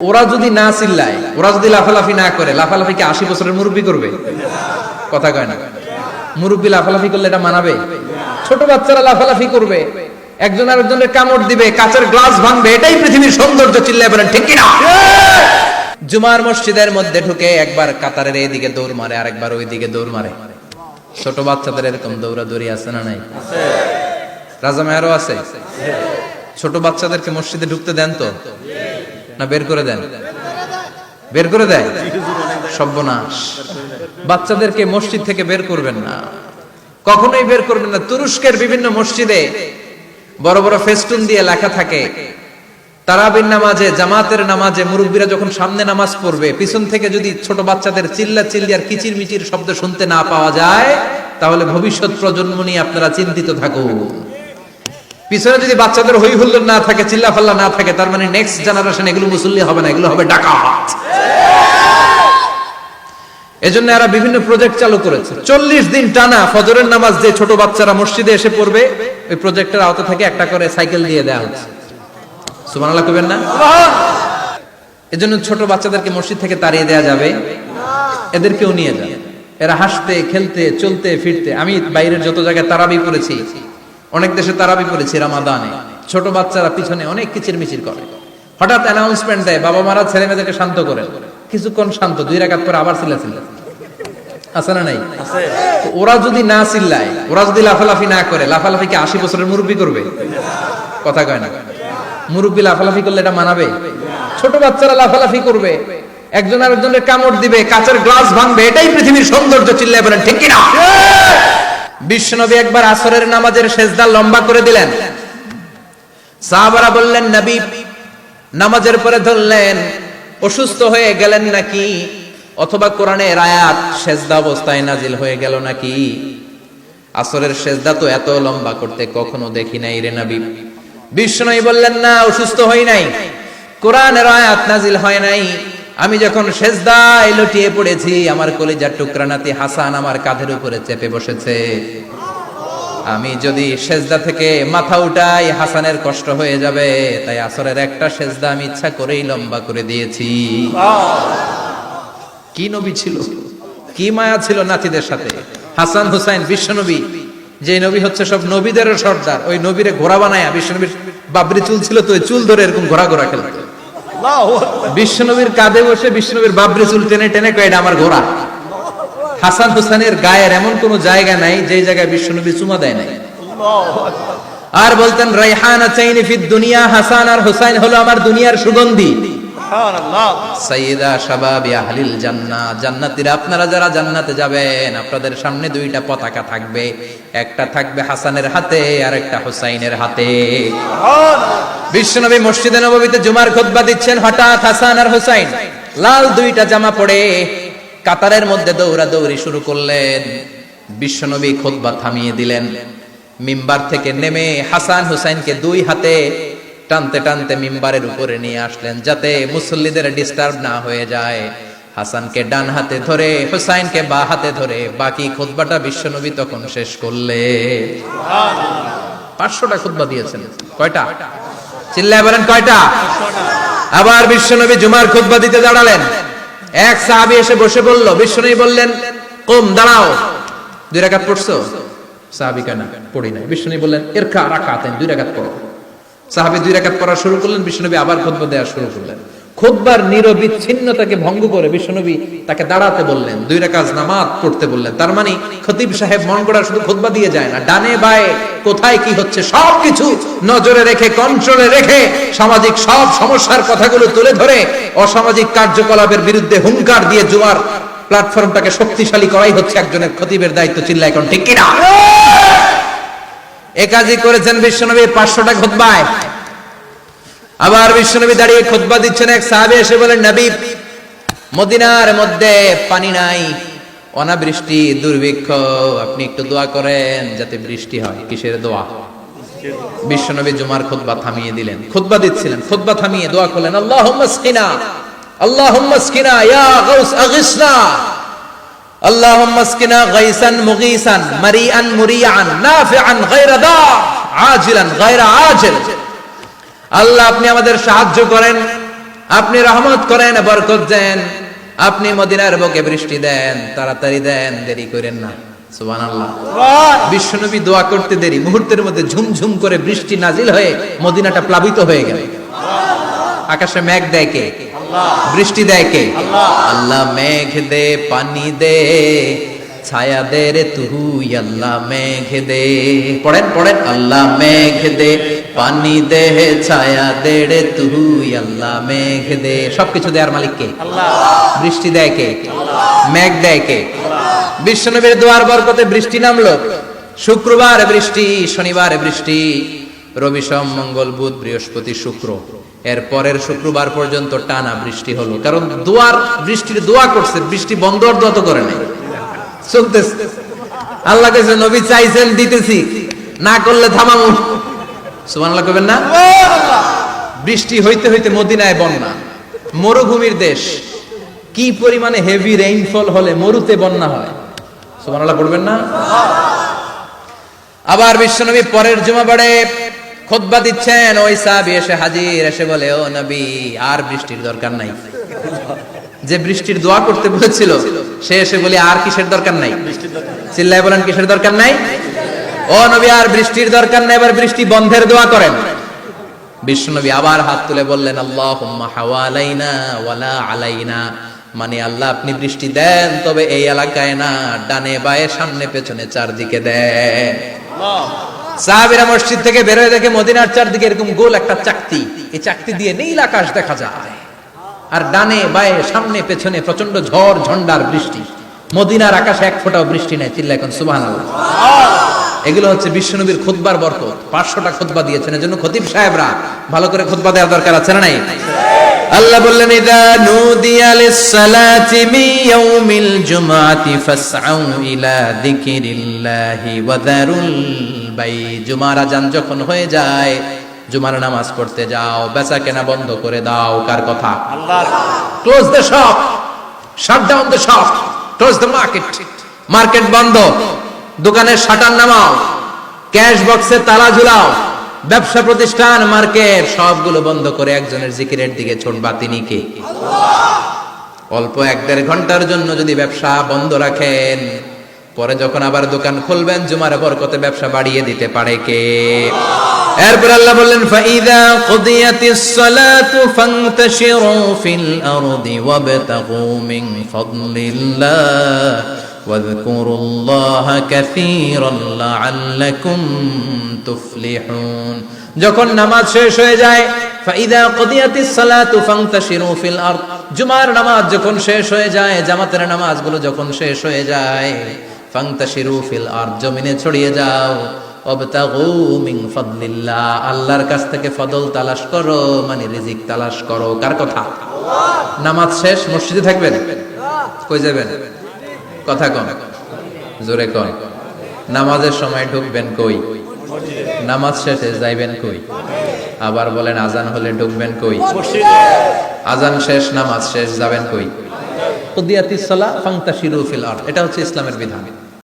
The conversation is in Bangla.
ওরা যদি না চিল্লায়, ওরা যদি লাফালাফি না করে, লাফালাফি কি 80 বছরের মুরব্বী করবে? কথা কয় না। মুরব্বী লাফালাফি করলে এটা মানাবে? ছোট বাচ্চারা লাফালাফি করবে, একজন আরেকজনের কামড় দিবে, কাঁচের গ্লাস ভাঙবে, এটাই পৃথিবীর সৌন্দর্য। চিল্লায় বলেন ঠিক কিনা? জুমার মসজিদের মধ্যে ঢুকে একবার কাতারের এইদিকে দৌড় মারে, আরেকবার ওইদিকে দৌড় মারে। ছোট বাচ্চাদের এরকম দৌড়াদৌড়ি আছে না নাই? রাজা মেয়ারও আছে। ছোট বাচ্চাদেরকে মসজিদে ঢুকতে দেন তো না বের করে দেন? বের করে দেয়। সর্বনাশ। বাচ্চাদেরকে মসজিদ থেকে বের করবেন না, কখনোই বের করবেন না। তুরস্কের বিভিন্ন মসজিদে বড় বড় ফেস্টুন দিয়ে লেখা থাকে, তারাবির নামাজে, জামাতের নামাজে মুরব্বীরা যখন সামনে নামাজ পড়বে, পিছন থেকে যদি ছোট বাচ্চাদের চিল্লা চিল্লি আর কিচির মিচির শব্দ শুনতে না পাওয়া যায়, তাহলে ভবিষ্যৎ প্রজন্ম নিয়ে আপনারা চিন্তিত থাকুন। পিছনে যদি বাচ্চাদের হই হুল্লোড় না থাকে, চিল্লা ফাল্লা না থাকে, তার মানে নেক্সট জেনারেশন এগুলো মুসল্লি হবে না, এগুলো হবে ডাকাত। এজন্য এরা বিভিন্ন প্রজেক্ট চালু করেছে। 40 দিন টানা ফজরের নামাজ যে ছোট বাচ্চারা মসজিদে এসে পড়বে, ওই প্রজেক্টের আওতা থেকে একটা করে সাইকেল দিয়ে দেওয়া হচ্ছে। সুবহানাল্লাহ কইবেন না? এজন্য ছোট বাচ্চাদেরকে মসজিদ থেকে তাড়িয়ে দেওয়া যাবে, এদেরকেও নিয়ে যাবে। এরা হাসতে খেলতে চলতে ফিরতে। আমি বাইরের যত জায়গায় তারাবি পড়েছি, অনেক দেশে তারাবি পড়েছি রামাদানে, ছোট বাচ্চারা পিছনে অনেক কিচির মিচির করে। হঠাৎ অ্যানাউন্সমেন্ট দেয়, বাবা মারা ছেলে মেয়েদেরকে শান্ত করেন। কিছুক্ষণ শান্ত, 2 রাকাত পরে আবার চিল্লাচিল্লি। আছে না নাই? ওরা যদি না চিল্লায়, ওরা যদি লাফালাফি না করে, লাফালাফি কি 80 বছরের মুরব্বী করবে? কথা কয় না। মুরব্বী লাফালাফি করলে এটা মানাবে? ছোট বাচ্চারা লাফালাফি করবে, একজন আরেকজনের কামড় দিবে, কাঁচের গ্লাস ভাঙবে, এটাই পৃথিবীর সৌন্দর্য। চিল্লায় বলেন ঠিক কিনা? বিশ্বনবী একবার আসরের নামাজের সেজদা লম্বা করে দিলেন। সাহাবারা বললেন, নবী নামাজের পরে ধরলেন, অসুস্থ হয়ে গেলেন নাকি, অথবা কোরআনের আয়াত সেজদা অবস্থায় নাজিল হয়ে গেল নাকি? আসরের সেজদা তো এত লম্বা করতে কখনো দেখি নাই রে নবী। বিশ্বনবী বললেন, না, অসুস্থ হই নাই, কোরআনের আয়াত নাজিল হয় নাই। আমি যখন সেজদায় লুটিয়ে পড়েছি, আমার কলিজার টুকরা নাতি হাসান আমার কাঁধের উপরে চেপে বসেছে। আমি যদি সেজদা থেকে মাথা উঠাই, হাসানের কষ্ট হয়ে যাবে, তাই আসরের একটা সেজদা আমি ইচ্ছা করেই লম্বা করে দিয়েছি। কি নবী ছিল, কি মায়া ছিল নাতিদের সাথে। হাসান হুসাইন বিশ্বনবী, যে নবী হচ্ছে সব নবীদেরও সর্দার, ওই নবীরে ঘোড়া বানায়া, বিশ্বনবীর বাবরি চুল ছিল তো, ওই চুল ধরে এরকম ঘোড়া ঘোড়া খেলত। বিশ্বনবীর কাঁধে বসে বিশ্বনবীর বাবরি চুল টেনে টেনে কয়, এটা আমার ঘোড়া। হাসান হুসাইনের গায়ের এমন কোন জায়গা নাই যে জায়গায় বিশ্বনবী চুমা দেয় নাই। আর বলতেন, রাইহানা চাইনি ফিদ দুনিয়া, হাসান আর হুসাইন হলো আমার দুনিয়ার সুগন্ধি। সাইয়্যিদা শাবাবি আহলিল জান্নাহ, জান্নাতীরা আপনারা যারা জান্নাতে যাবেন, আপনাদের সামনে 2টা পতাকা থাকবে, একটা থাকবে হাসানের হাতে আর একটা হুসাইনের হাতে। বিশ্বনবী মসজিদে নববীতে জুমার খুতবা দিচ্ছেন, হঠাৎ হাসান আর হুসাইন লাল 2টা জামা পরে কাতারের মধ্যে দৌড়াদৌড়ি শুরু করলেন। বিশ্বনবী খুতবা থামিয়ে দিলেন, মিম্বার থেকে নেমে হাসান হুসাইনকে 2 হাতে টানতে টানতে মিম্বারের উপরে নিয়ে আসলেন, যাতে মুসল্লিদের ডিস্টার্ব না হয়ে যায়। হাসানকে ডান হাতে ধরে, হুসাইনকে বাঁ হাতে ধরে বাকি খুতবাটা বিশ্বনবী তখন শেষ করলে। 500টা খুতবা দিয়েছেন। কয়টা? চিল্লায় বলেন কয়টা? আবার বিশ্বনবী জুমার খুতবা দিতে দাঁড়ালেন। এক সাহাবী এসে বসে বলল, বিশ্বনবী বললেন, কুম, দাঁড়াও। 2 রাকাত পড়ছো? সাহাবী কয়, না, পড়ি নাই। বিশ্বনবী বললেন, ইরকা রাকাতাইন, 2 রাকাত পড়ো। সাহাবী 2 রাকাত পড়া শুরু করলেন, বিশ্বনবী আবার খুতবা দেওয়া শুরু করলেন। খুতবার নিরবিচ্ছিন্নতাকে ভঙ্গ করে বিশ্বনবী তাকে দাঁড়াতে বললেন, 2 রাকাত নামাজ পড়তে বললেন। তার মানে খতিব সাহেব মন গড়া শুধু খুতবা দিয়ে যায় না, ডানে বায়ে কোথায় কি হচ্ছে সবকিছু নজরে রেখে, কন্ট্রোলে রেখে, সামাজিক সব সমস্যার কথাগুলো তুলে ধরে অসামাজিক কার্যকলাপের বিরুদ্ধে হুঙ্কার দিয়ে জুমার প্ল্যাটফর্মটাকে শক্তিশালী করাই হচ্ছে একজনের খতিবের দায়িত্ব। চিল্লায় এখন ঠিক কিনা? এ কাজই করেছেন বিশ্বনবী 500টা খুতবায়। আবার বিশ্বনবী দাঁড়িয়ে খুতবা দিচ্ছেন, এক সাহাবী এসে বলেন, নবী, মদিনার মধ্যে পানি নাই, অনাবৃষ্টি, দুর্ভিক্ষ, আপনি একটু দোয়া করেন যাতে বৃষ্টি হয়। কিসের দোয়া? বিশ্বনবী জুমার খুতবা থামিয়ে দিলেন, খুতবা দিচ্ছিলেন, খুতবা থামিয়ে দোয়া করলেন, আল্লাহুম্মা আসকিনা, আল্লাহুম্মা আসকিনা ইয়া গাউস আগিসনা, আল্লাহুম্মা আসকিনা গাইসান মুগীসান, মারিআন মুরিআন, নাফিআন গায়রা দা, আজিলান গায়রা আজিল। আল্লাহ, আপনি আমাদের সাহায্য করেন, আপনি রহমত করেন, বরকত দেন, আপনি মদিনার বুকে বৃষ্টি দেন, তাড়াতাড়ি দেন, দেরি করেন না। সুবহানাল্লাহ। বিশ্বনবী দোয়া করতে দেরি, মুহূর্তের মধ্যে ঝুমঝুম করে বৃষ্টি নাজিল হয়ে মদিনাটা প্লাবিত হয়ে গেল। আকাশে মেঘ দেয় কে? বৃষ্টি দেয় কে? আল্লাহ মেঘ দে, পানি দে, ছায়া দে রে তুই আল্লাহ মেঘ দে। পড়েন পড়েন, আল্লাহ মেঘ দে, পানি দে, ছায়া দে রে তুই আল্লাহ মেঘ দে। সবকিছু দেয়ার মালিক কে? আল্লাহ। বৃষ্টি দেয় কে? মেঘ দেয় কে? বিশ্বনবীর দোয়ার বরকতে বৃষ্টি নামলো। শুক্রবার বৃষ্টি, শনিবার বৃষ্টি, রবি সোম মঙ্গল বুধ বৃহস্পতি শুক্র, এর পরের শুক্রবার পর্যন্ত টানা বৃষ্টি হলো। কারণ দোয়ার বৃষ্টির দোয়া করছে, বৃষ্টি বন্ধ আর দোয়া তো করে নাই, চলতেছে। আল্লাহ কাছে নবী চাইছেন, দিতেছি, না করলে থামাবো। সুবহানাল্লাহ কইবেন না? বৃষ্টি হইতে হইতে মদিনায় বন্যা। মরুভূমির দেশ, কি পরিমাণে হেভি রেইনফল হলে মরুতে বন্যা হয়। সুবহানাল্লাহ পড়বেন না? আবার বিশ্বনবী পরের জুমাবারে খুতবা দিচ্ছেন, ওই সাহাবী এসে হাজির, এসে বলে, ও নবী, আর বৃষ্টির দরকার নাই। যে বৃষ্টির দোয়া করতে বলেছিল সে এসে বলে, আর কিসের দরকার নাই? চিল্লায় বলেন, কিসের দরকার নাই? ও নবী, আর বৃষ্টির দরকার নাই, এবার বৃষ্টি বন্ধের দোয়া করেন। বিশ্বনবী আবার হাত তুলে বললেন, আল্লাহুম্মা হাওয়ালাইনা ওয়ালা আলাইনা, মানে আল্লাহ আপনি বৃষ্টি দেন, তবে এই এলাকায় না, ডানে বায়ে সামনে পেছনে চারদিকে দেন। সাহাবীরা মসজিদ থেকে বের হয়ে দেখে মদিনার চারদিকে এরকম গোল একটা চাকতি, এই চাকতি দিয়ে নীল আকাশ দেখা যায়, আর ডানে বায়ে সামনে পেছনে প্রচন্ড ঝড় ঝন্ডার বৃষ্টি। মদিনার আকাশে এক ফোঁটাও বৃষ্টি নাই। চিল্লা এখন সুবহানাল্লাহ। এগুলো হচ্ছে বিশ্বনবীর খুতবার বরকত। 500টা খুতবা দিয়েছেন, এজন্য খতিব সাহেবরা ভালো করে খুতবা দেওয়ার দরকার আছে না নাই? আল্লাহ বললেন, ইদা নুদিয়া লিস-সালাতি মিন ইয়াউমিল জুমআতি ফাসআউ ইলা যিকরিল্লাহি ওয়া যারুল বাই। জুমার আযান যখন হয়ে যায়, জুমার নামাজ পড়তে যাও, বেচা কেনা বন্ধ করে দাও। কার কথা? আল্লাহর। Close the shop, shut down the shop, close the market. Market বন্ধ, দোকানের শাটার নামাও, ক্যাশ বক্সে তালা ঝুলাও, ব্যবসা প্রতিষ্ঠান, মার্কেট সবগুলো বন্ধ করে একজনের জিকিরের দিকে ছুটবা। তিনি কে? আল্লাহ। অল্প 1-1.5 ঘন্টার জন্য যদি ব্যবসা বন্ধ রাখেন, পরে যখন আবার দোকান খুলবেন, জুমার বরকতে ব্যবসা বাড়িয়ে দিতে পারে কে? এরপর আল্লাহ বললেন, ফাইদা কুদিয়াতিস সালাতু ফান্তাশিরু ফিল আরদি ওয়াবতাগু মিন ফাদলিল্লাহ ওয়াযকুরুল্লাহা কাসীরান লাআল্লাকুম তুফলিহুন। যখন নামাজ শেষ হয়ে যায়, ফাইদা কুদিয়াতিস সালাতু ফান্তাশিরু ফিল আরদ, জুমার নামাজ যখন শেষ হয়ে যায়, জামাতের নামাজগুলো যখন শেষ হয়ে যায়, ফান্তাশিরু ফিল আরদ, জমিনে ছড়িয়ে যাও, ওয়াবতাগু মিন ফাদলিল্লাহ, আল্লাহর কাছ থেকে ফজল তালাশ করো, মানে রিজিক তালাশ করো। কার কথা? আল্লাহ। নামাজ শেষ মসজিদে থাকবেন? কই যাবেন? কথা কম, জোরে কম। নামাজের সময় ঢুকবেন কই? নামাজ শেষে যাইবেন কই? আবার বলেন, আজান হলে ঢুকবেন কই? আজান শেষ, নামাজ শেষ, যাবেন কই? কুদিয়াতিস সালাহ ফান্তাশিরু ফিল আরদ। এটা হচ্ছে ইসলামের বিধান।